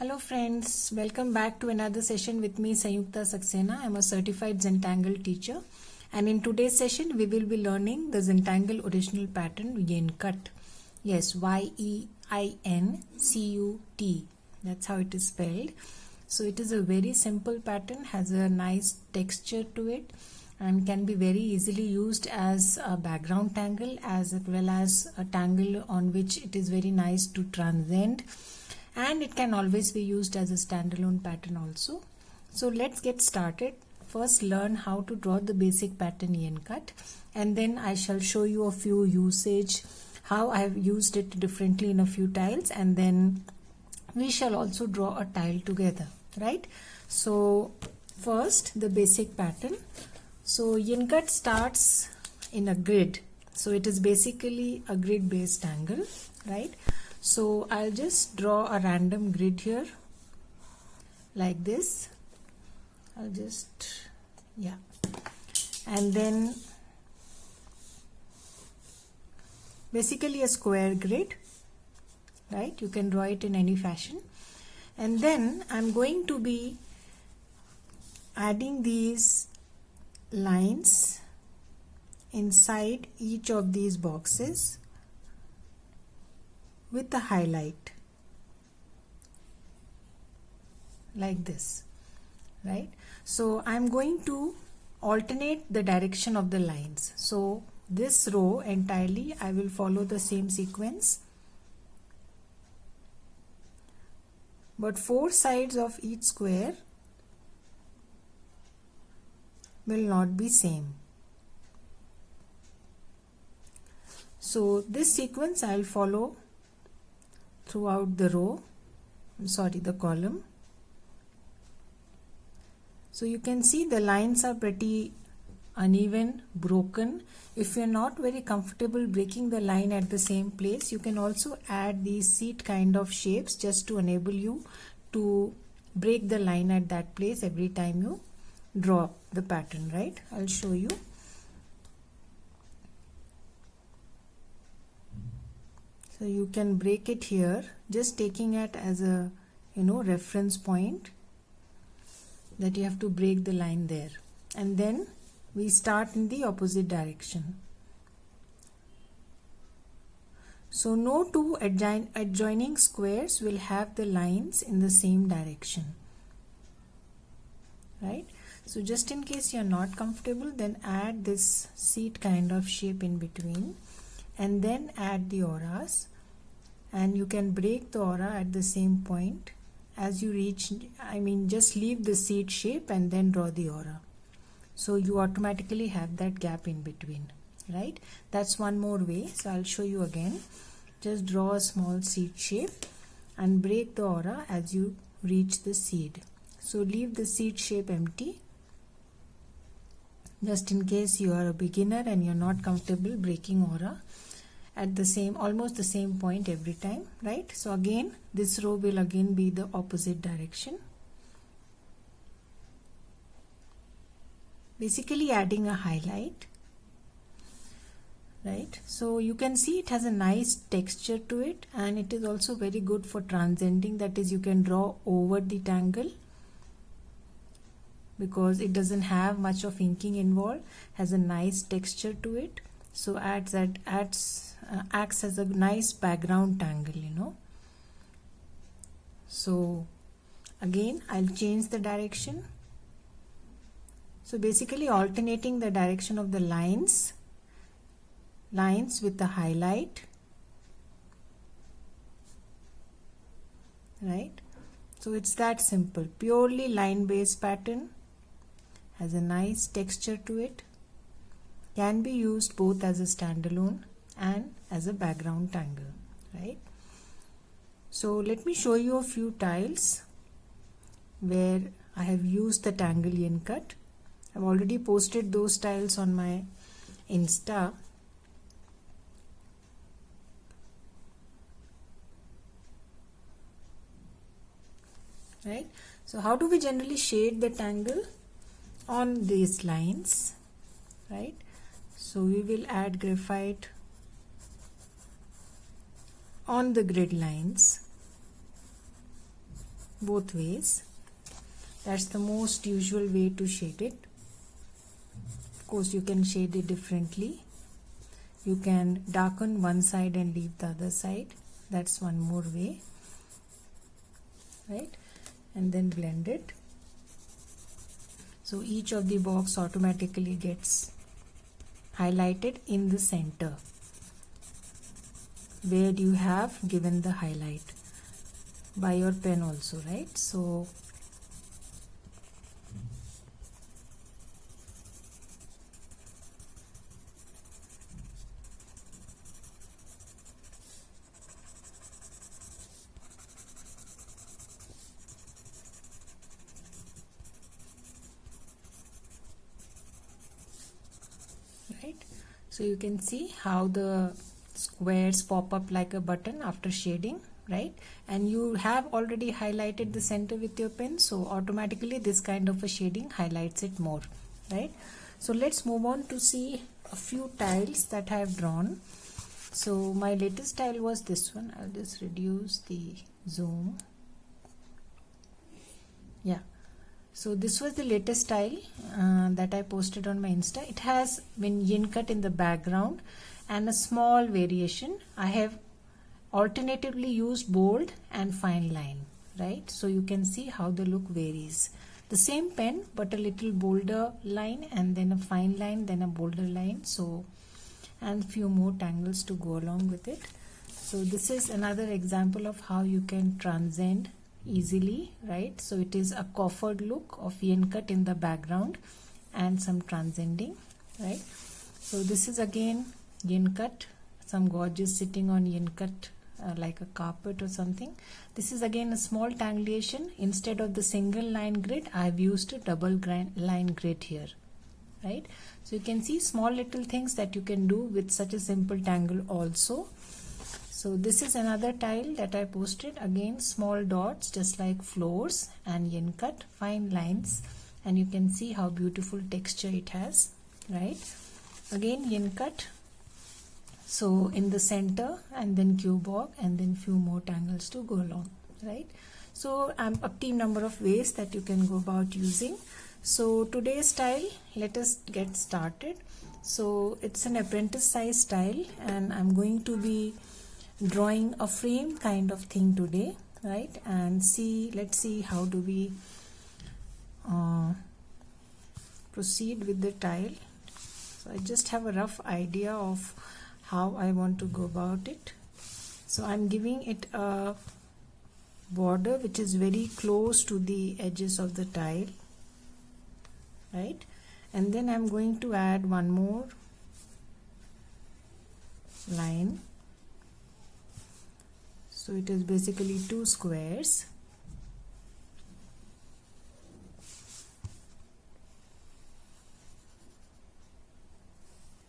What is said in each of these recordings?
Hello friends, welcome back to another session with me Sayukta Saxena. I am a certified Zentangle teacher, and in today's session we will be learning the Zentangle original pattern Yeincut. Yes, Y-E-I-N-C-U-T. That's how it is spelled. So it is a very simple pattern, has a nice texture to it, and can be very easily used as a background tangle as well as a tangle on which it is very nice to transcend, and it can always be used as a standalone pattern also. So let's get started. First learn how to draw the basic pattern Yeincut, and then I shall show you a few usage, how I have used it differently in a few tiles, and then we shall also draw a tile together, right? So first the basic pattern. So Yeincut starts in a grid, so it is basically a grid based angle, right? So I'll just draw a random grid here like this. I'll just, yeah, and then basically a square grid, right? You can draw it in any fashion, and then I'm going to be adding these lines inside each of these boxes with the highlight like this, right? So I'm going to alternate the direction of the lines. So this row entirely I will follow the same sequence, but four sides of each square will not be same. So this sequence I'll follow throughout the row, the column. So you can see the lines are pretty uneven, broken. If you're not very comfortable breaking the line at the same place, you can also add these seat kind of shapes just to enable you to break the line at that place every time you draw the pattern, right? I'll show you. So you can break it here, just taking it as a reference point that you have to break the line there, and then we start in the opposite direction. So no two adjoining squares will have the lines in the same direction, right? So just in case you're not comfortable, then add this seat kind of shape in between, and then add the auras, and you can break the aura at the same point as you reach, just leave the seat shape and then draw the aura. So you automatically have that gap in between, right? That's one more way. So I'll show you again. Just draw a small seed shape and break the aura as you reach the seed. So leave the seed shape empty, just in case you are a beginner and you're not comfortable breaking aura at the almost the same point every time, right? So again, this row will again be the opposite direction, basically adding a highlight, right? So you can see it has a nice texture to it, and it is also very good for transcending, that is, you can draw over the tangle because it doesn't have much of inking involved, has a nice texture to it. So acts as a nice background tangle, So again, I'll change the direction. So basically alternating the direction of the lines with the highlight, right? So it's that simple, purely line based pattern, has a nice texture to it, can be used both as a standalone and as a background tangle, right? So let me show you a few tiles where I have used the tangle Yeincut. I've already posted those tiles on my Insta. Right? So how do we generally shade the tangle? On these lines, right? So we will add graphite on the grid lines, both ways. That's the most usual way to shade it. Of course, you can shade it differently. You can darken one side and leave the other side. That's one more way, right? And then blend it. So each of the box automatically gets highlighted in the center where you have given the highlight by your pen also, right? So right, so you can see how the squares pop up like a button after shading, right? And you have already highlighted the center with your pen, so automatically this kind of a shading highlights it more, right? So let's move on to see a few tiles that I have drawn. So my latest tile was this one. I'll just reduce the zoom. Yeah, so this was the latest tile that I posted on my Insta. It has been yin cut in the background and a small variation. I have alternatively used bold and fine line, right? So you can see how the look varies. The same pen but a little bolder line and then a fine line, then a bolder line. So and few more tangles to go along with it. So this is another example of how you can transcend easily, right? So it is a coffered look of yin cut in the background and some transcending, right? So this is again yin cut, some gorgeous sitting on yin cut like a carpet or something. This is again a small tangulation. Instead of the single line grid, I have used a double line grid here, right? So you can see small little things that you can do with such a simple tangle also. So this is another tile that I posted. Again small dots just like floors and yin cut, fine lines, and you can see how beautiful texture it has, right? Again yin cut, so in the center, and then cubewalk, and then few more tangles to go along, right? So I'm up to number of ways that you can go about using. So today's style, let us get started. So it's an apprentice size style and I'm going to be drawing a frame kind of thing today, right? And let's see how do we proceed with the tile. So I just have a rough idea of how I want to go about it. So I'm giving it a border which is very close to the edges of the tile, right? And then I'm going to add one more line. So it is basically two squares,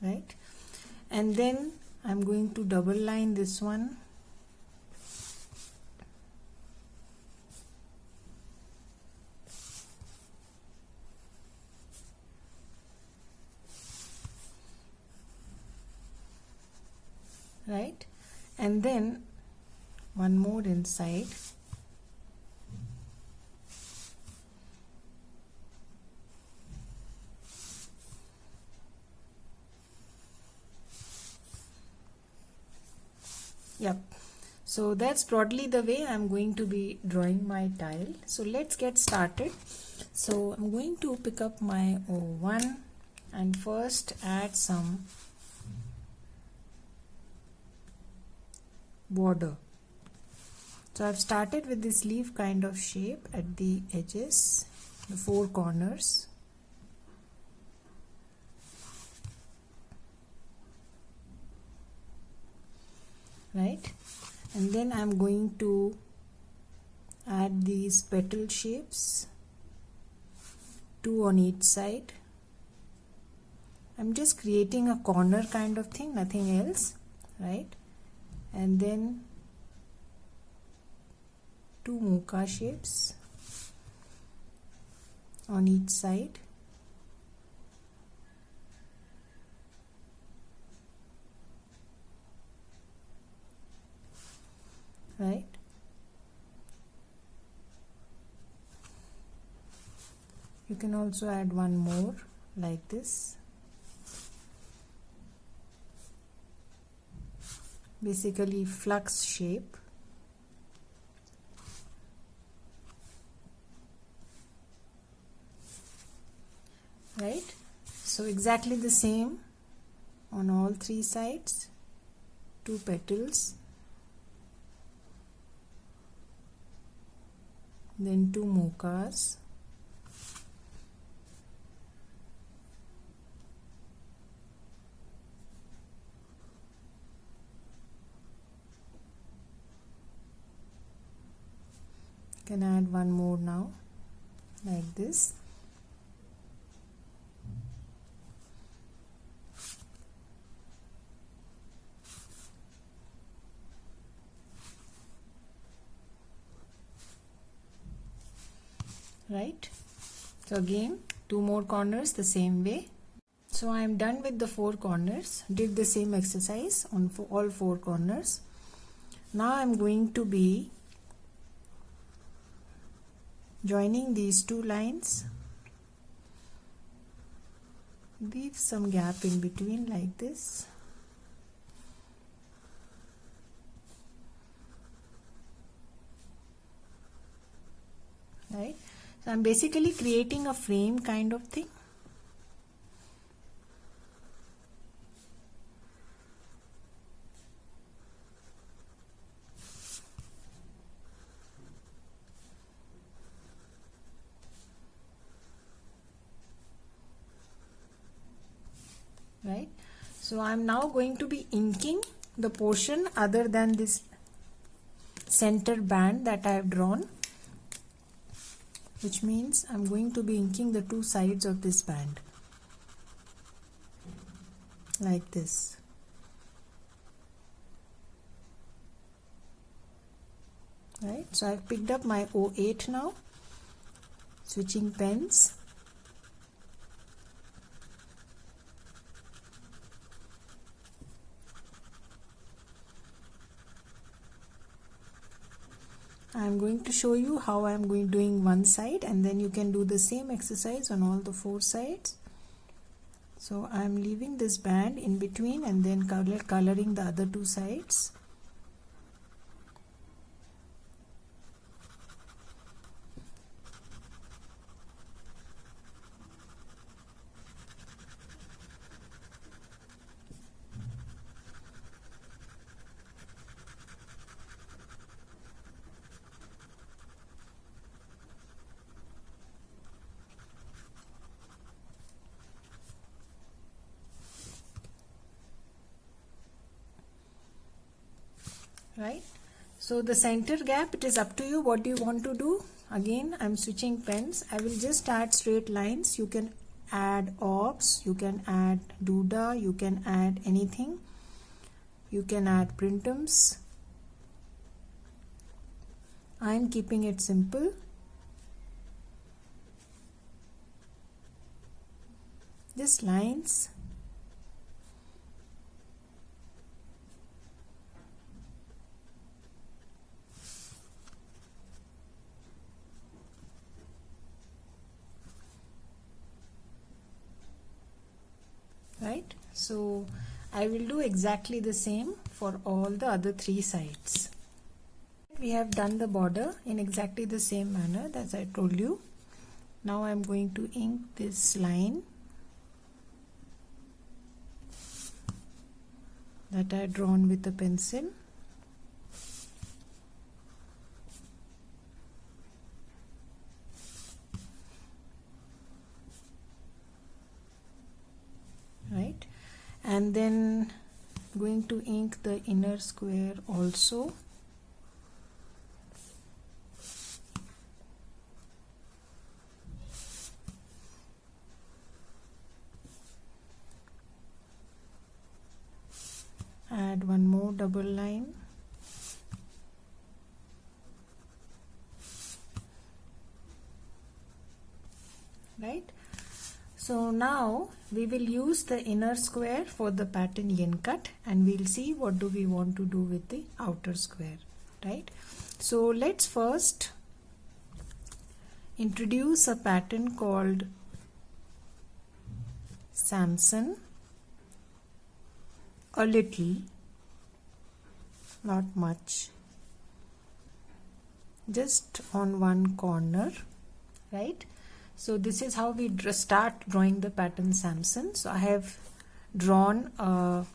right? And then I'm going to double line this one, right? And then one more inside, yep. So that's broadly the way I'm going to be drawing my tile. So let's get started. So I'm going to pick up my O1 and first add some border. So I've started with this leaf kind of shape at the edges, the four corners. Right? And then I'm going to add these petal shapes, two on each side. I'm just creating a corner kind of thing, nothing else, right? And then two muka shapes on each side, right? You can also add one more like this. Basically flux shape. Right? So exactly the same on all three sides. 2 petals, then 2 mochas, can add one more now like this. Right, so again 2 more corners the same way. So I am done with the 4 corners, did the same exercise on all 4 corners. Now I am going to be joining these 2 lines, leave some gap in between like this. Right, so I'm basically creating a frame kind of thing. Right, so I'm now going to be inking the portion other than this center band that I have drawn, which means I'm going to be inking the 2 sides of this band like this. Right, so I've picked up my 08 now, switching pens. I'm going to show you how I'm doing one side, and then you can do the same exercise on all the 4 sides. So I'm leaving this band in between and then coloring the other 2 sides. Right, so the center gap, it is up to you what do you want to do. Again I'm switching pens. I will just add straight lines. You can add orbs, you can add doodah, you can add anything, you can add printums. I am keeping it simple. Just lines. Right, so I will do exactly the same for all the other 3 sides. We have done the border in exactly the same manner as I told you. Now I am going to ink this line that I had drawn with a pencil. Right, and then going to ink the inner square also. Add one more double line. Right, so now we will use the inner square for the pattern yin cut, and we'll see what do we want to do with the outer square. Right, so let's first introduce a pattern called Samson, a little, not much, just on one corner, right? So this is how we start drawing the pattern Samson. So I have drawn a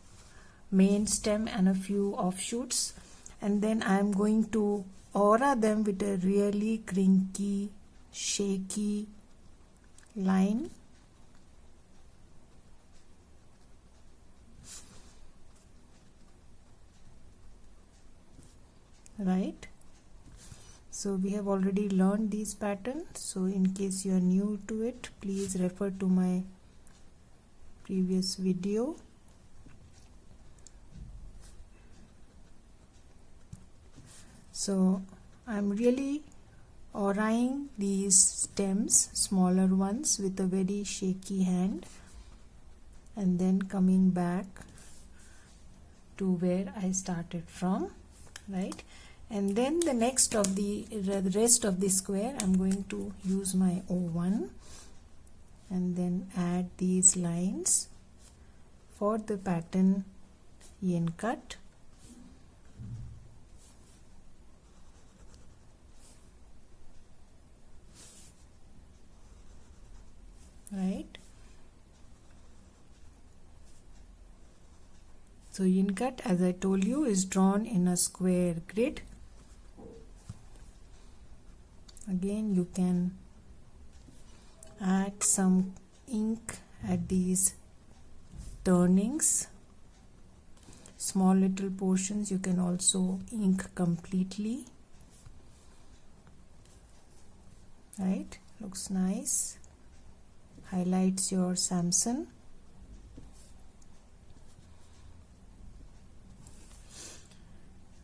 main stem and a few offshoots, and then I am going to aura them with a really crinky, shaky line. Right? So we have already learned these patterns. So in case you are new to it, please refer to my previous video. So I'm really auraing these stems, smaller ones, with a very shaky hand, and then coming back to where I started from, right? And then the rest of the square, I'm going to use my O1 and then add these lines for the pattern yin cut. Right? So yin cut, as I told you, is drawn in a square grid. Again, you can add some ink at these turnings. Small little portions you can also ink completely. Right? Looks nice. Highlights your Samson.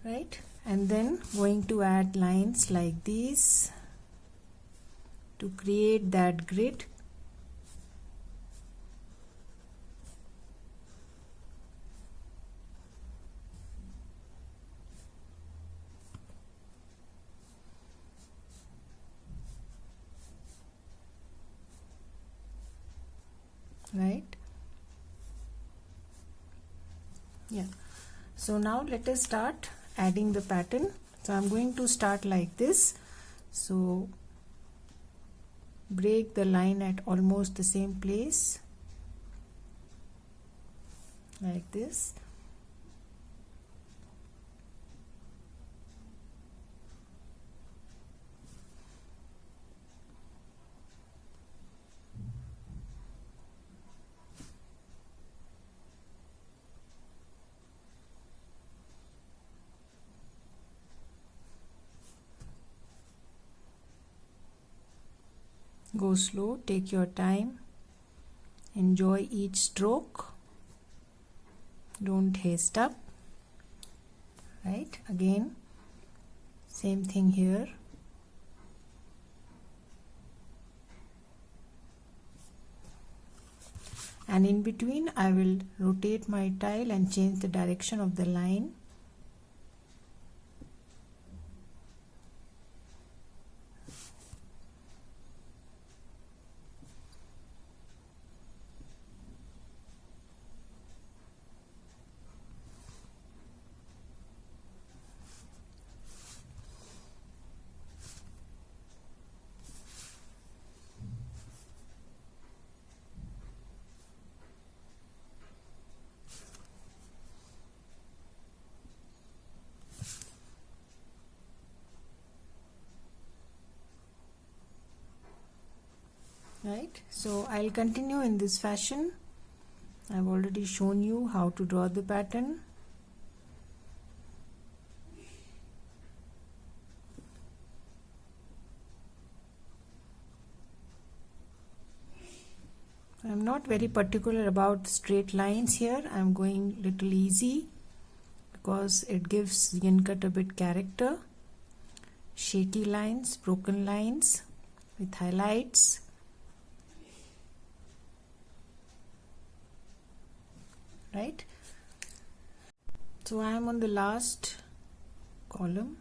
Right? And then going to add lines like these to create that grid. Right? Yeah. So now let us start adding the pattern. So I'm going to start like this. So break the line at almost the same place, like this. Go slow, take your time, enjoy each stroke, don't haste up. Right? Again, same thing here. And in between I will rotate my tile and change the direction of the line. Right? So I'll continue in this fashion. I've already shown you how to draw the pattern. I'm not very particular about straight lines here. I'm going little easy because it gives yin cut a bit character. Shaky lines, broken lines with highlights. Right? So I am on the last column.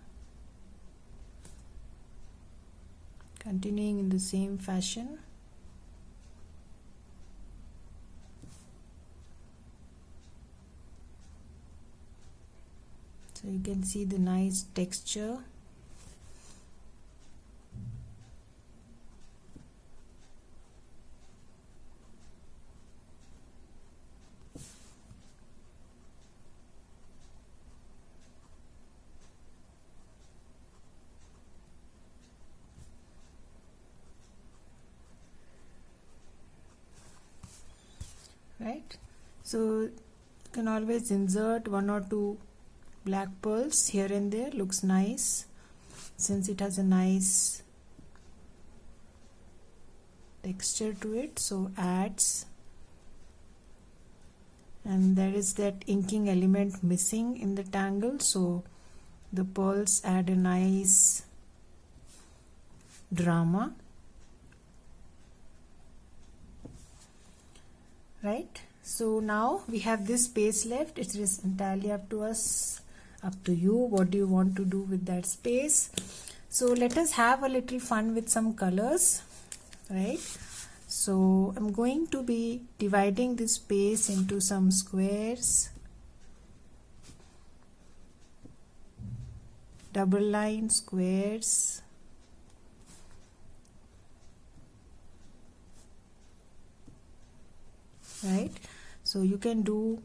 Continuing in the same fashion. So you can see the nice texture. Right, so you can always insert 1 or 2 black pearls here and there. Looks nice since it has a nice texture to it, so adds. And there is that inking element missing in the tangle, so the pearls add a nice drama. Right, so now we have this space left. It is entirely up to us, up to you. What do you want to do with that space? So let us have a little fun with some colors. Right, so I'm going to be dividing this space into some squares, double line squares, right? So you can do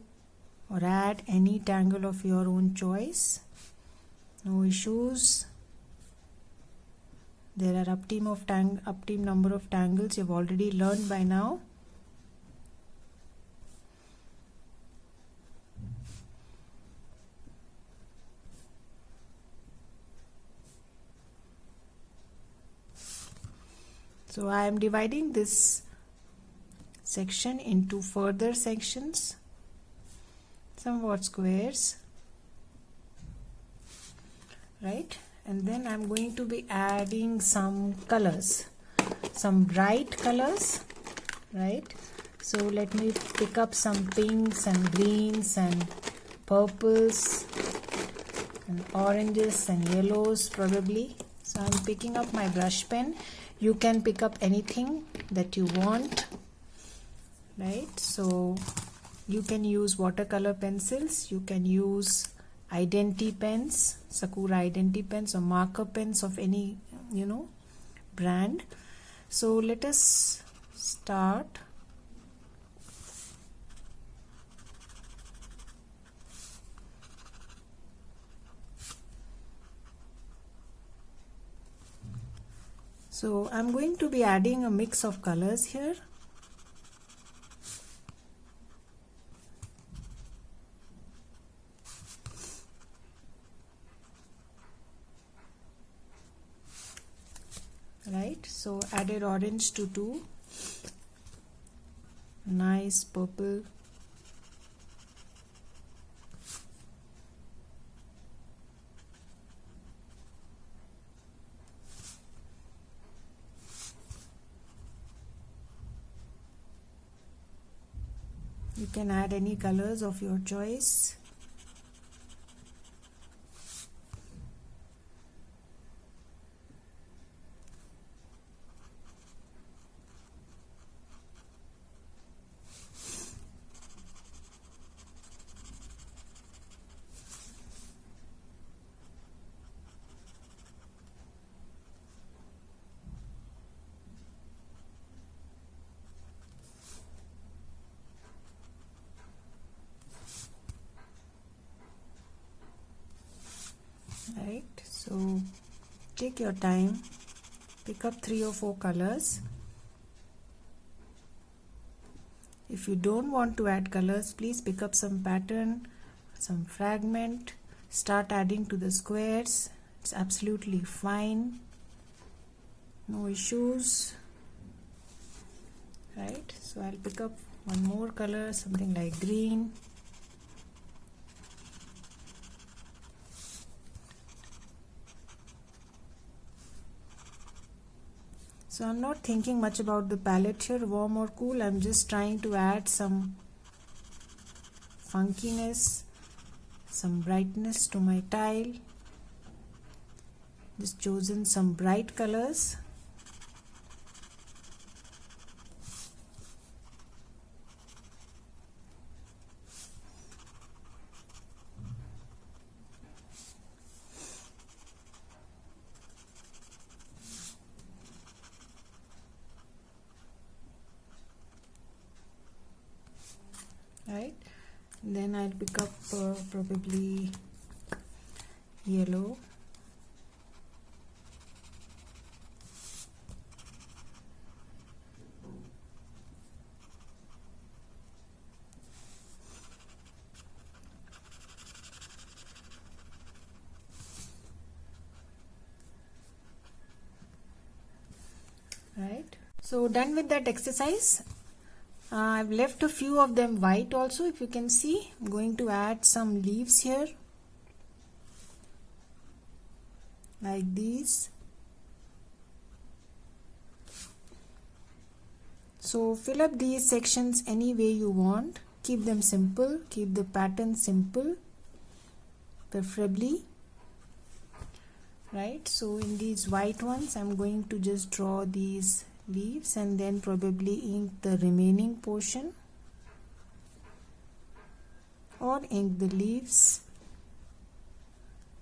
or add any tangle of your own choice, no issues. There are up team number of tangles you've already learned by now. So I am dividing this section into further sections, somewhat squares, right? And then I'm going to be adding some colors, some bright colors, right? So let me pick up some pinks and greens and purples and oranges and yellows probably. So I'm picking up my brush pen. You can pick up anything that you want, right? So you can use watercolor pencils, you can use Identi pens, Sakura Identi pens, or marker pens of any brand. So let us start. So I'm going to be adding a mix of colors here. Right, so added orange to 2, nice purple, you can add any colors of your choice. Right, so take your time, pick up 3 or 4 colors. If you don't want to add colors, please pick up some pattern, some fragment, start adding to the squares. It's absolutely fine, no issues. Right, so I'll pick up one more color, something like green. So I'm not thinking much about the palette here, warm or cool. I'm just trying to add some funkiness, some brightness to my tile. Just chosen some bright colors. Then I'll pick up probably yellow. Right, so done with that exercise. I've left a few of them white also. If you can see, I'm going to add some leaves here like these. So fill up these sections any way you want. Keep them simple, keep the pattern simple preferably. Right, so in these white ones I'm going to just draw these leaves and then probably ink the remaining portion, or ink the leaves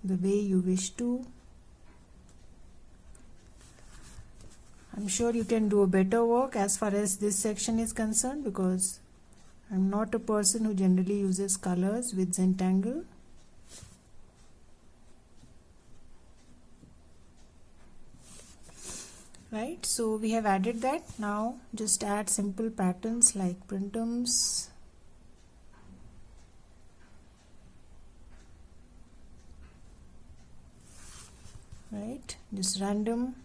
the way you wish to. I'm sure you can do a better work as far as this section is concerned, because I'm not a person who generally uses colors with Zentangle. Right, so we have added that. Now just add simple patterns like printums, right, just random.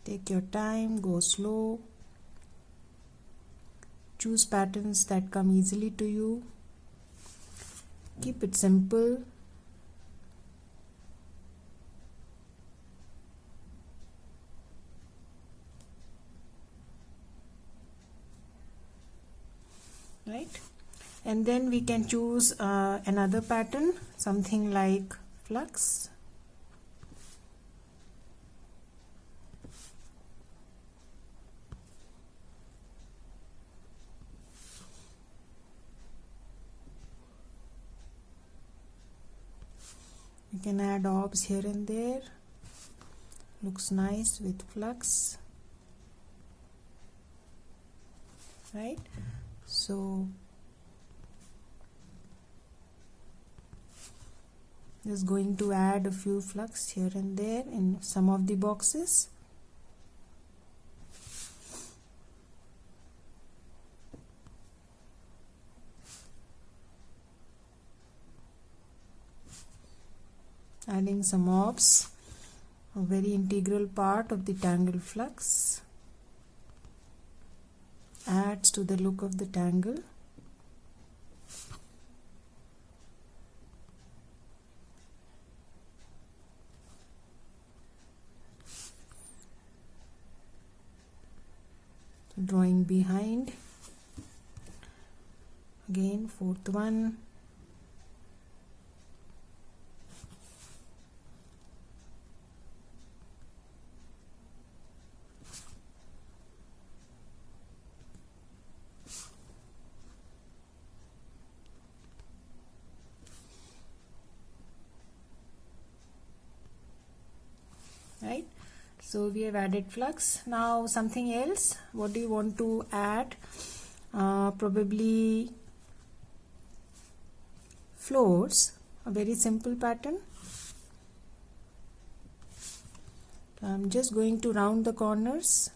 Take your time, go slow. Choose patterns that come easily to you. Keep it simple. Right, and then we can choose another pattern, something like flux. You can add orbs here and there. Looks nice with flux. Right, so just going to add a few flux here and there in some of the boxes. Adding some orbs, a very integral part of the tangle flux, adds to the look of the tangle. Drawing behind, again fourth one. Right, so we have added flux. Now something else, what do you want to add? Probably floors, a very simple pattern. I'm just going to round the corners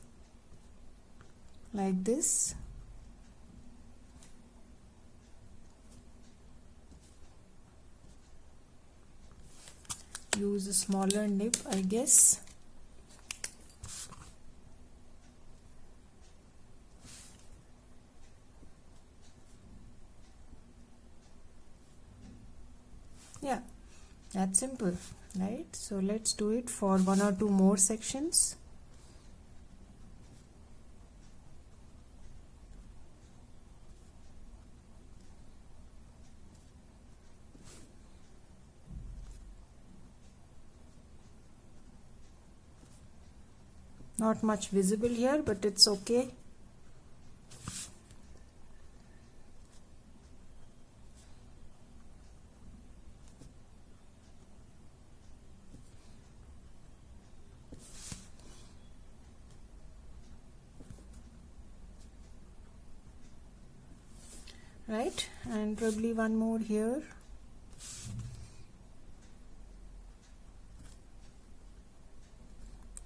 like this. Use a smaller nib, I guess. Yeah, that's simple, right? So let's do it for one or two more sections. Not much visible here, but it's okay. right? And probably one more here.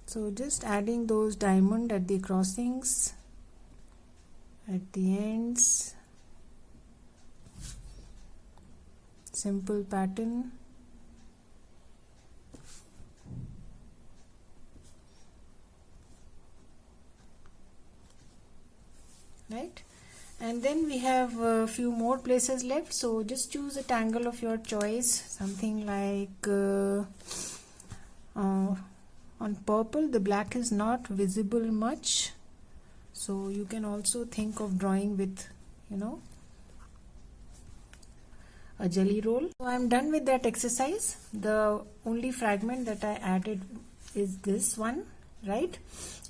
So just adding those diamond at the crossings, at the ends. Simple pattern. Right? And then we have a few more places left, so just choose a tangle of your choice, something like on purple the black is not visible much, so you can also think of drawing with, you know, a jelly roll. So I'm done with that exercise. The only fragment that I added is this one, right?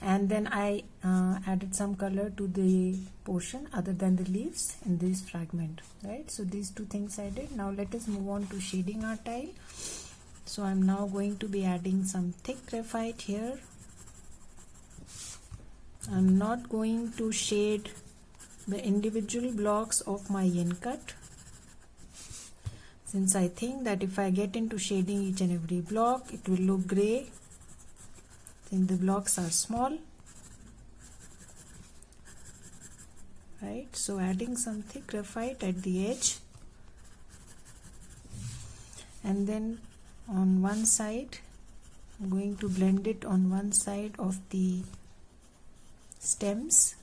And then I added some color to the portion other than the leaves in this fragment, right? So these two things I did. Now let us move on to shading our tile. So I'm now going to be adding some thick graphite here. I'm not going to shade the individual blocks of my yen cut, since I think that if I get into shading each and every block, it will look gray since the blocks are small, right? So adding some thick graphite at the edge, and then on one side I'm going to blend it on one side of the stems,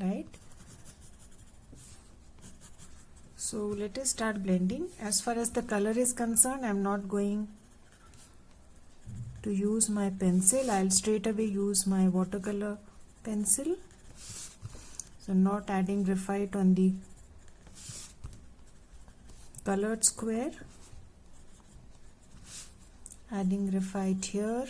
right? So let us start blending. As far as the color is concerned, I'm not going to use my pencil. I'll straight away use my watercolor pencil. So not adding graphite on the colored square, adding graphite here,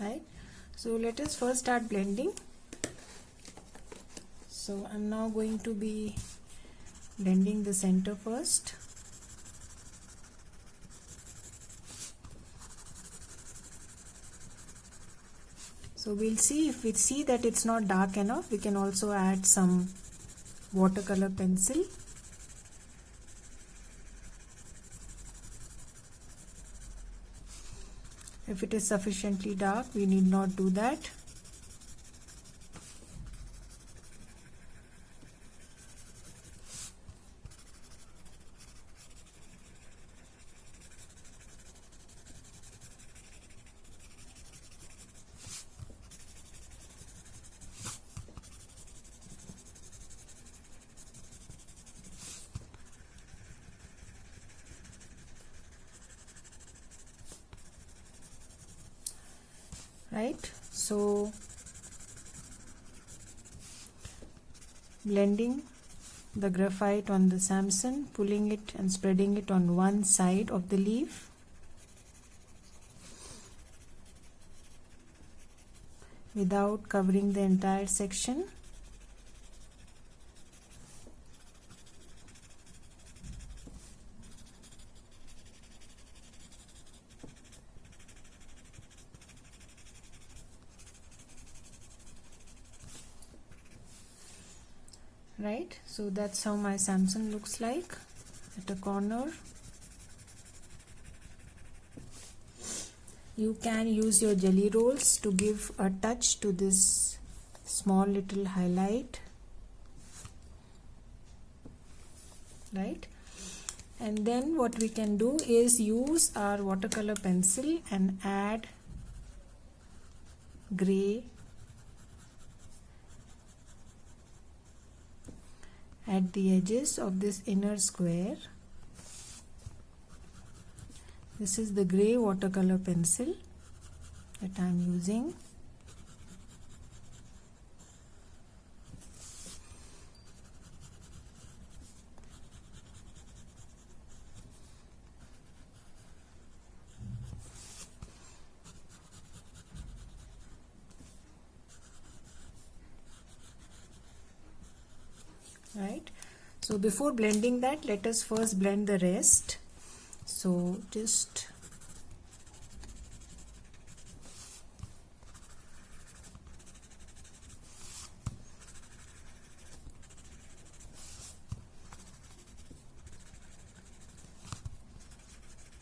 right? So let us first start blending. So I'm now going to be blending the center first. So we'll see, if we see that it's not dark enough, we can also add some watercolor pencil. If it is sufficiently dark, we need not do that. Right? So blending the graphite on the Samson, pulling it and spreading it on one side of the leaf, without covering the entire section. Right? So that's how my Samson looks like at a corner. You can use your jelly rolls to give a touch to this small little highlight, right? And then what we can do is use our watercolor pencil and add gray at the edges of this inner square. This is the gray watercolor pencil that I am using. Right, so before blending that, let us first blend the rest. So just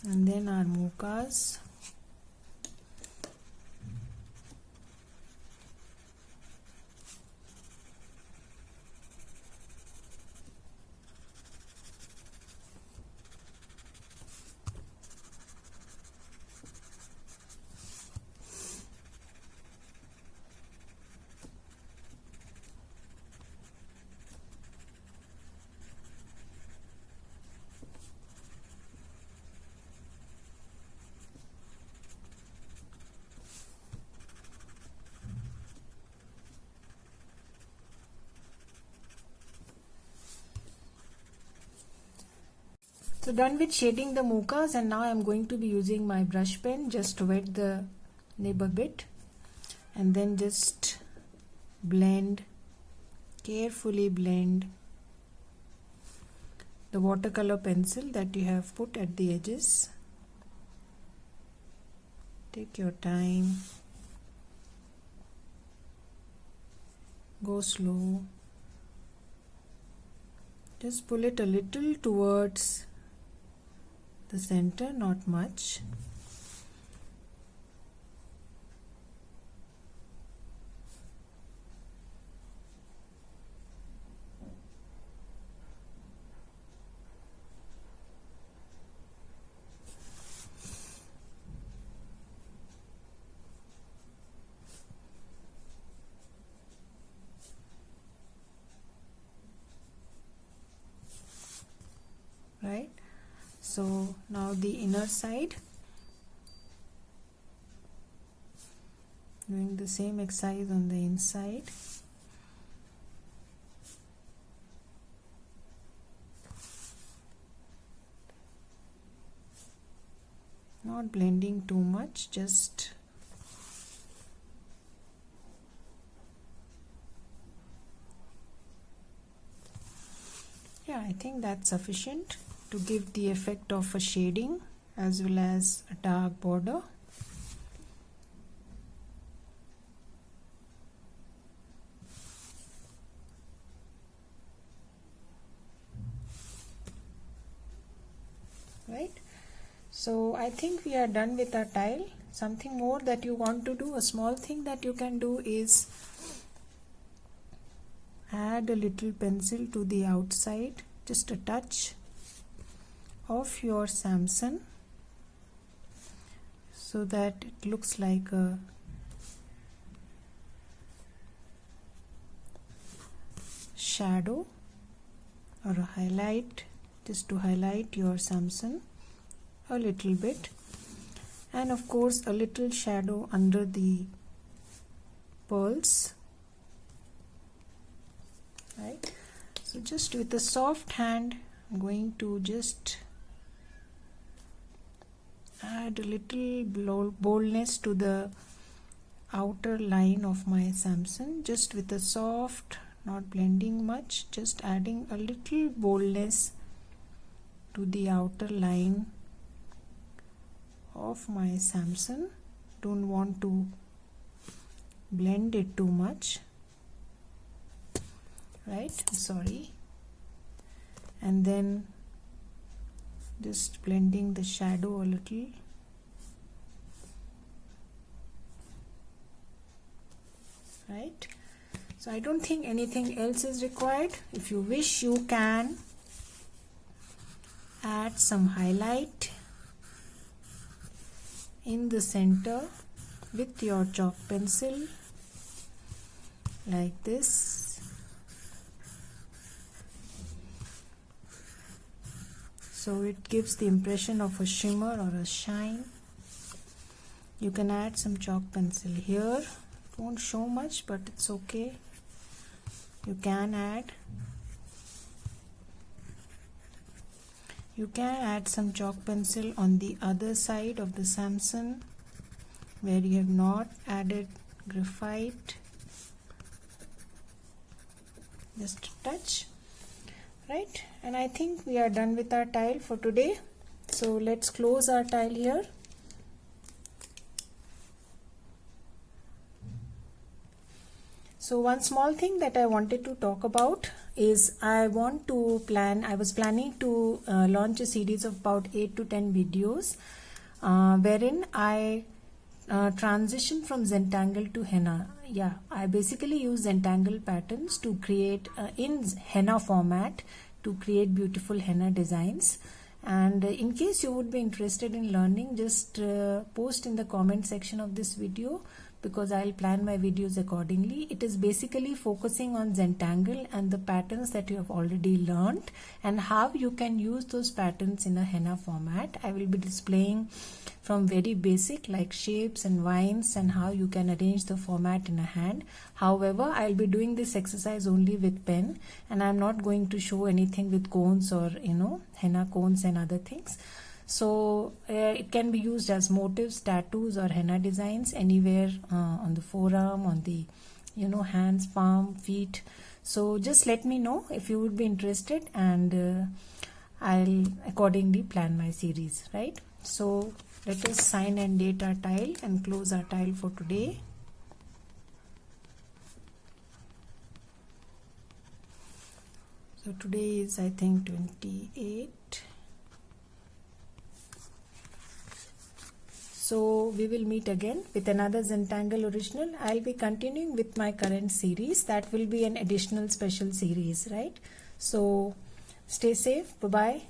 and then our mochas. So done with shading the mochas, and now I am going to be using my brush pen just to wet the nib a bit and then just blend, carefully blend the watercolor pencil that you have put at the edges. Take your time, go slow, just pull it a little towards the center, not much. Right, so now the inner side, doing the same exercise on the inside. Not blending too much, just I think that's sufficient to give the effect of a shading as well as a dark border. Right, so I think we are done with our tile. Something more that you want to do, a small thing that you can do, is add a little pencil to the outside, just a touch of your Samson, so that it looks like a shadow or a highlight, just to highlight your Samson a little bit, and of course a little shadow under the pearls. Right, so just with a soft hand I'm going to just add a little boldness to the outer line of my Samson, just with a soft, not blending much, just adding a little boldness to the outer line of my Samson. Don't want to blend it too much, right? Sorry. And then just blending the shadow a little. Right, so I don't think anything else is required. If you wish, you can add some highlight in the center with your chalk pencil like this. So it gives the impression of a shimmer or a shine. You can add some chalk pencil here. It won't show much, but it's okay. You can add. You can add some chalk pencil on the other side of the Samson where you have not added graphite. Just a touch, right? And I think we are done with our tile for today. So let's close our tile here. So one small thing that I wanted to talk about is I was planning to launch a series of about 8 to 10 videos wherein I transition from Zentangle to henna. Yeah, I basically use Zentangle patterns to create in henna format to create beautiful henna designs. And in case you would be interested in learning, just post in the comment section of this video, because I'll plan my videos accordingly. It is basically focusing on Zentangle and the patterns that you have already learned and how you can use those patterns in a henna format. I will be displaying from very basic like shapes and vines and how you can arrange the format in a hand. However, I'll be doing this exercise only with pen, and I'm not going to show anything with cones or henna cones and other things. So it can be used as motifs, tattoos or henna designs anywhere on the forearm, on the hands, palm, feet. So just let me know if you would be interested, and I'll accordingly plan my series, right? So let us sign and date our tile and close our tile for today. So today is, I think, 28. So we will meet again with another Zentangle original. I'll be continuing with my current series. That will be an additional special series, right? So stay safe. Bye-bye.